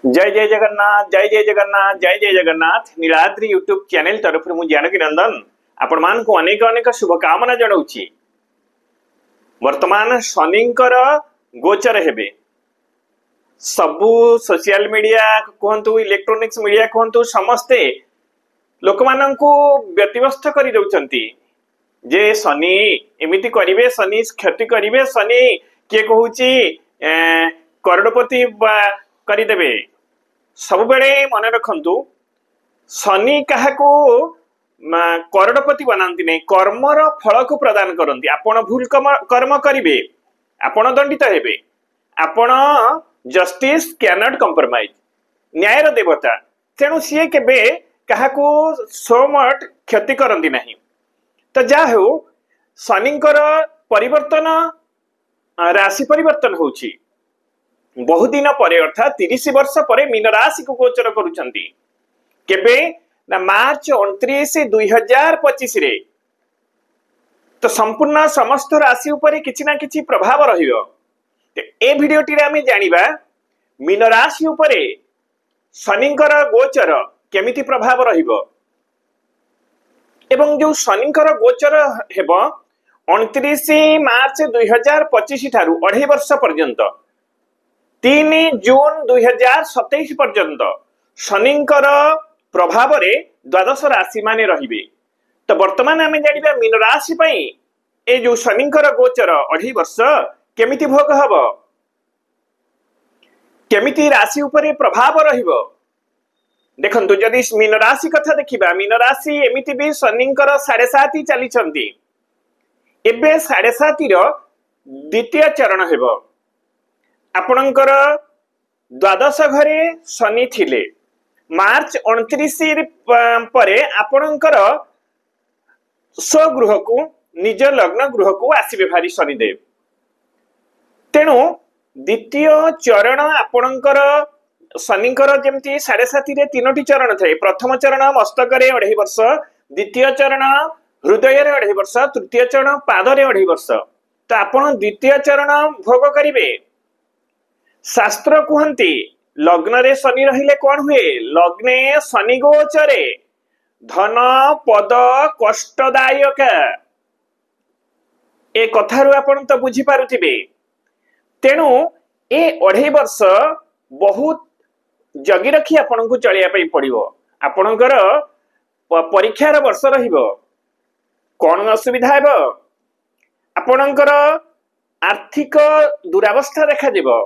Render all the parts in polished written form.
जय जय जगन्नाथ जय जय जगन्नाथ जय जय जगन्नाथ नीलाद्री यूट्यूब चैनल तरफ मु जानकी नंदन आपण मान को अनेक अनेक शुभकामना जनाऊँगी। वर्तमान शनिंकर गोचर हेबे सबू सोशल मीडिया कहतु इलेक्ट्रोनिक्स मीडिया कहतु समस्ते लोक मान को व्यतिव्यस्त कर दउचंती जे शनि एमिति करिवे शनि क्षति करिवे शनि किए कहूची करोड़पति करदेवे सब बेले मन रखंतु शनि क्या करोड़पति बनाती नहीं कर्मर फल को प्रदान करती। आपण भूल कर्म करेंगे आपण दंडित हेबे। आपण जस्टिस कैनॉट कंप्रोमाइज न्यायर देवता तेणु सी केबे क्या सो मच क्षति करती नहीं। तो जा हो शनिंकर परिवर्तन राशि परिवर्तन होची बहुत दिन पर अर्थात 30 वर्ष पर मीन राशि को गोचर करुचंती केबे ना मार्च 29 2025 रे। तो संपूर्ण समस्त राशि उपर किछि ना किछि प्रभाव रहियो। ए भिडियोटी रे आमे जानिबा मीन राशि उपर शनिंकर गोचर केमिति प्रभाव रहिबो एवं जो शनिंकर गोचर हेबो 29 मार्च 2025 ठारू 2.5 वर्ष पर्यंत 3 जून 2027 पर्यंत शनिंकर प्रभाव रे द्वादश राशि माने रहिबे। तो वर्तमान आमे जानिबा मीन राशि पई ए जो शनिंकर गोचर 2.5 वर्ष केमिति भोग हबो केमिति राशि ऊपर प्रभाव रहिबो। देखंतु जदि मीन राशि कथा देखिबा मीन राशि एमिति भी शनिंकर 7.5 चली छंती एबे 7.5 रो द्वितीय चरण हेबो। आपणकर द्वादश घरे शनि थिले मार्च 29 पर आपणकर स्वगृह को निज लग्न गृह को आसीबे भारी शनिदेव। तेणु द्वितीय चरण आपणकर शनिंकर जमती 7.5 रे 3टी चरण थे। प्रथम चरण मस्तक रे 2.5 वर्ष, द्वितीय चरण हृदय रे 2.5 वर्ष, तृतीय चरण पाद रे 2.5 वर्ष। तो आपण द्वितीय चरण भोग करिवे। शास्त्र कहती लग्न रे शनि रहिले कौन हुए लग्ने शनि गोचरे धन पद कष्टदायक ए कथारु आपण तो बुझी पारुथिबे। तेणु ए 2.5 वर्ष बहुत जगी रखी आपण को चलिया पई पड़िबो। आपणकर परीक्षार वर्ष रहिबो कौन असुविधा हेबो आपणकर आर्थिक दुरावस्था देखा दिबो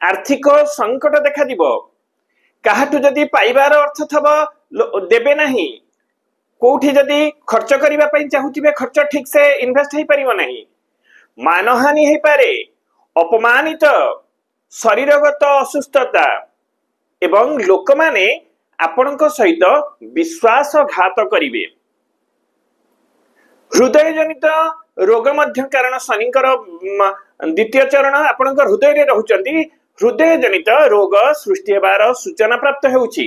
आर्थिक संकट देखा दिबो काहाटु जदि पाइबार अर्थ थब देबे नहीं कोठी जदि खर्च करिबा पई चाहुथिबे खर्च ठीक से इन्वेस्ट हे परिबो नहीं मानहानि हे पारे अपमानित शरीरगत असुस्थता एवं लोक माने आपणक सहित विश्वासघात करिवे। हृदय जनित रोग मध्य कारण शनिंकर द्वितीय चरण आपणकर हृदय रे रहउचंती हृदय जनित रोग सृष्टि हेबार सूचना प्राप्त हेउची।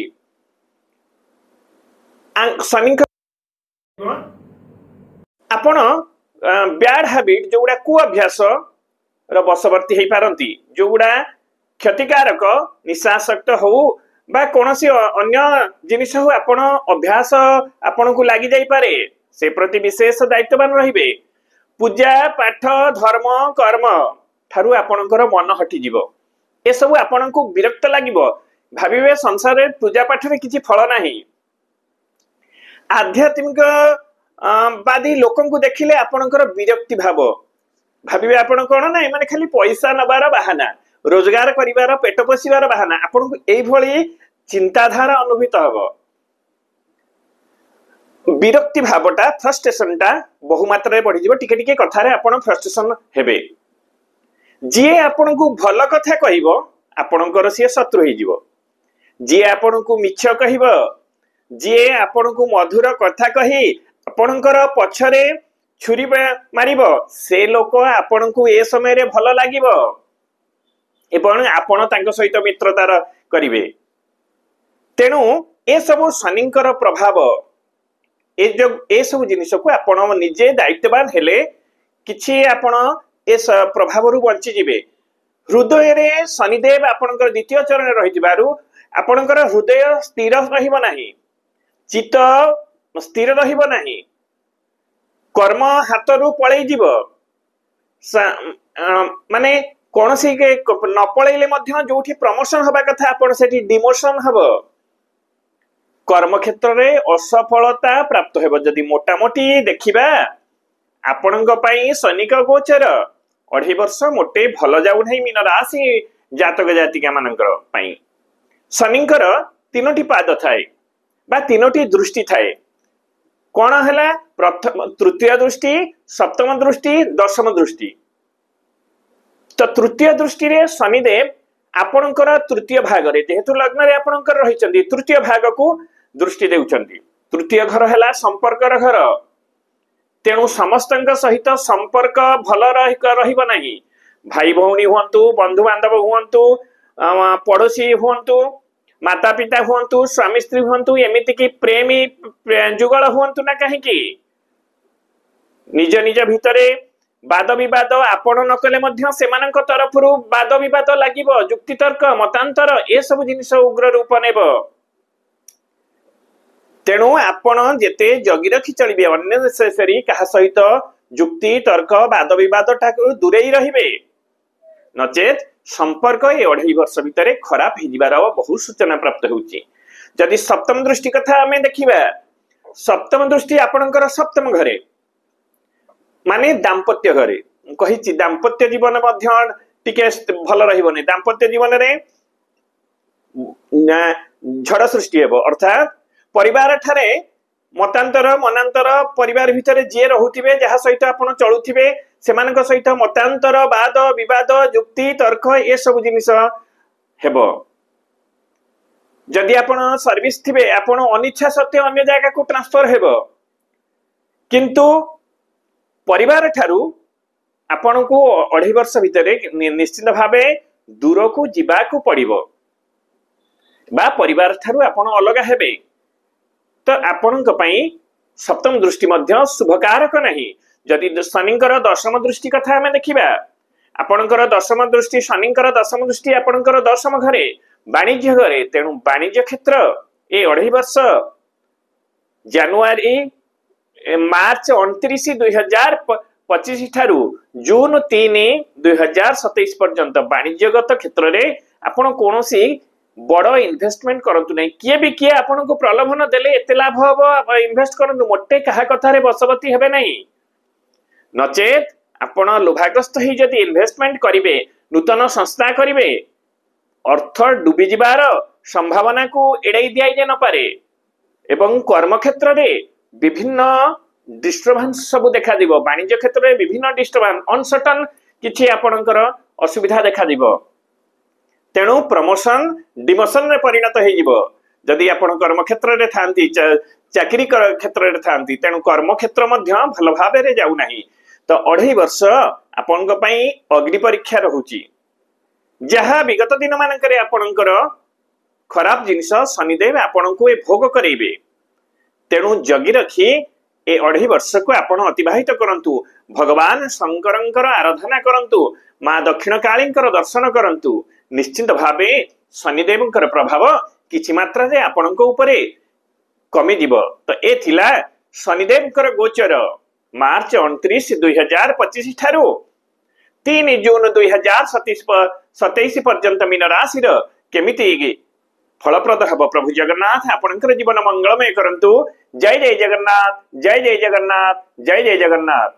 शनिंकर आपण बैड हैबिट जोगुडा कुअभ्यास रो बसवर्ती हे पारंती जोगुडा क्षतिकारक निशासक्त हो बा कोनोसी अन्य जिनिस हो आपण अभ्यास आपण को लागि जाई पारे से प्रति विशेष दायित्ववान रहिबे। पूजा पाठ धर्म कर्म ठारू आपणकर मन हटि जीवो ए सब आपन को विरक्त लागिबो भाबिबे संसार रे पूजा पाठ रे किछि फल नाही। आध्यात्मिक बादी लोकन को देखिले आपणकर विरक्ति भाव भाबिबे आपण कोन नाही माने खाली पैसा नबार बहाना रोजगार करिवार पेट पोषिवार बहाना आपन को एई भली चिंताधारा अनुभूत हबो। विरक्ति भावटा फ्रस्ट्रेशनटा बहु मात्रा बढ़ी जीवो टिके टिके कथा रे आपण फ्रस्ट्रेशन हेबे। जी आपण को भल कथा कहिबो आपणकर सी शत्रु हो जीवो जी आपण को मिछ कहिबो जी आपण को मधुर कथा कही आपणकर पछरे छुरी मारिबो से लोक आपण को ए समय रे भल लागिबो एवं आपण तांको सहित मित्रतार करिवे। तेणु ए सब शनिंकर प्रभाव ए सब जिनिस को आपण निजे दायित्ववान हेले किछि आपण ए प्रभाव रु बंची जिवे। हृदय रे शनिदेव आपणकर द्वितीय चरण रहिथिबारु आपणकर हृदय स्थिर रहिबो नाही, चित्त स्थिर रहिबो नाही, कर्म हातरू पळै जीव, माने कोनसी के न पळैले मध्य जोठी प्रमोशन हबा कथा आपण सेठी डिमोशन हबो, कर्म क्षेत्र रे असफलता प्राप्त हेबो। जदि मोटा मोटी देखिबा आपणक पई शनिक गोचर 2.5 वर्ष मोटे भल जाउ नै मीन राशि जातक जातिका मानकर पई। शनिकर 3टी पाद थाए बा 3टी दृष्टि थाए। कोन हला? प्रथम तृतीय दृष्टि, सप्तम दृष्टि, दशम दृष्टि। तो तृतीय दृष्टि रे शनिदेव आपणकर तृतीय भाग रे जेहेतु लग्न रे आपणकर रहिचंदी तृतीय भाग को दृष्टि देउचंदी। तृतीय घर हला संपर्कर घर, तेणु समस्तंक सहित संपर्क भल रहिबो नाही। भाई भौणी हुंतु, बंधु बांधव हुंतु, पड़ोसी हुंतु, माता पिता हुंतु, स्वामी स्त्री हुंतु, एमिति कि प्रेमी जुगल हुंतु ना कहीं की निज निज भितरे वाद विवाद आपण न कले मध्य सेमानक तरफरु वाद विवाद लागिबो, जुक्ति तर्क मतांतर ए सब जिनिस उग्र रूप नेब। तेणु आपण जेते जगी रखी चलिबे अननेसेसरी कहा सहित जुक्ति तर्क वाद विवाद टाकु दूरेई रहिबे, नचेत संपर्क ए 2.5 वर्ष भितरे खराब हि जिबार बहुत सूचना प्राप्त होउची। जदि सप्तम दृष्टि कथा हमें देखिबा, सप्तम दृष्टि आपणकर सप्तम घरे माने दाम्पत्य घरे कहिछि। दाम्पत्य जीवन मध्य टिके भल रहिबोनी। दाम्पत्य जीवन रे झड़ सृष्टि हेबो, अर्थात परिवार ठारे मतांतर मनांतर परिवार भितर जे रहुथिबे जहा सहित आपण चलुथिबे सेमानक सहित मतांतर वाद विवाद जुक्ति तर्क ए सब जिनिस हेबो। जदि आपण सर्विस थिबे आपण अनिच्छा सत्य अन्य जायगा को ट्रांसफर हेबो, किंतु परिवार ठारू आपण को 2.5 वर्ष भितर निश्चित भावे दूर को जीवा को पड़िबो बा परिवार ठारू आपण अलग हेबे। तो आपणक पई सप्तम दृष्टि मध्य शुभकारक नहीं। जदि शनिकर दशम दृष्टि कथा हमें देखिबा, आपणकर दशम दृष्टि शनिकर दशम दृष्टि आपणकर दशम घरे वाणिज्य घरे, तेणु वाणिज्य क्षेत्र ए 2.5 वर्ष जनवरी मार्च 29 2025 ठारू जून 3 2027 पर्यंत वाणिज्यगत क्षेत्र रे आपण कोनोसी बड़ इन्वेस्टमेंट करंतु नहीं। किए भी किए आपण को प्रलोभन देले एते लाभ हबो इन्वेस्ट करंतु, मोटे कहा कथा रे बसवती हेबे नहीं। नचेत आपण लोभाग्रस्त ही जदि इन्वेस्टमेंट करिवे, नूतन संस्था करिवे, अर्थ डूबी जिबार संभावना को एड़ाई दिया जे न पारे एवं कर्म क्षेत्र रे विभिन्न डिस्टर्बेंस सब देखा दिबो। वाणिज्य क्षेत्र रे विभिन्न डिस्टर्बेंस अनसर्टन किछि आपणकर असुविधा देखा दिबो। तेणु प्रमोशन डिमोशन रे परिणत हे जिवो। जदि आपण कर्म क्षेत्र रे थांती, चाकरी क्षेत्र रे थांती, तेणु कर्म क्षेत्र मध्य भल भाबे रे जाउ नाही। तो 2.5 वर्ष आपनक पई अग्नि परीक्षा रहुची, जहा विगत दिन मानकरे आपणकर खराब जिनिस शनिदेव आपणको ए भोग करेबे। तेणु जगी रखी ए 2.5 वर्ष को आपण अतिबाहित करंतु। भगवान शंकरंकर आराधना करंतु, मां दक्षिण कालींकर दर्शन करंतु। निश्चित भावे शनिदेवंकर प्रभाव किछि मात्रा रे आपणको उपरे कमी दिबो। तो ए थिला शनिदेवंकर गोचर मार्च 29 2025 ठारू 3 जून 2027 पर्यंत मीन राशि केमिति फलप्रद हब। प्रभु जगन्नाथ आपणकर जीवन मंगलमय करंतु। जय जय जगन्नाथ, जय जय जगन्नाथ, जय जय जगन्नाथ।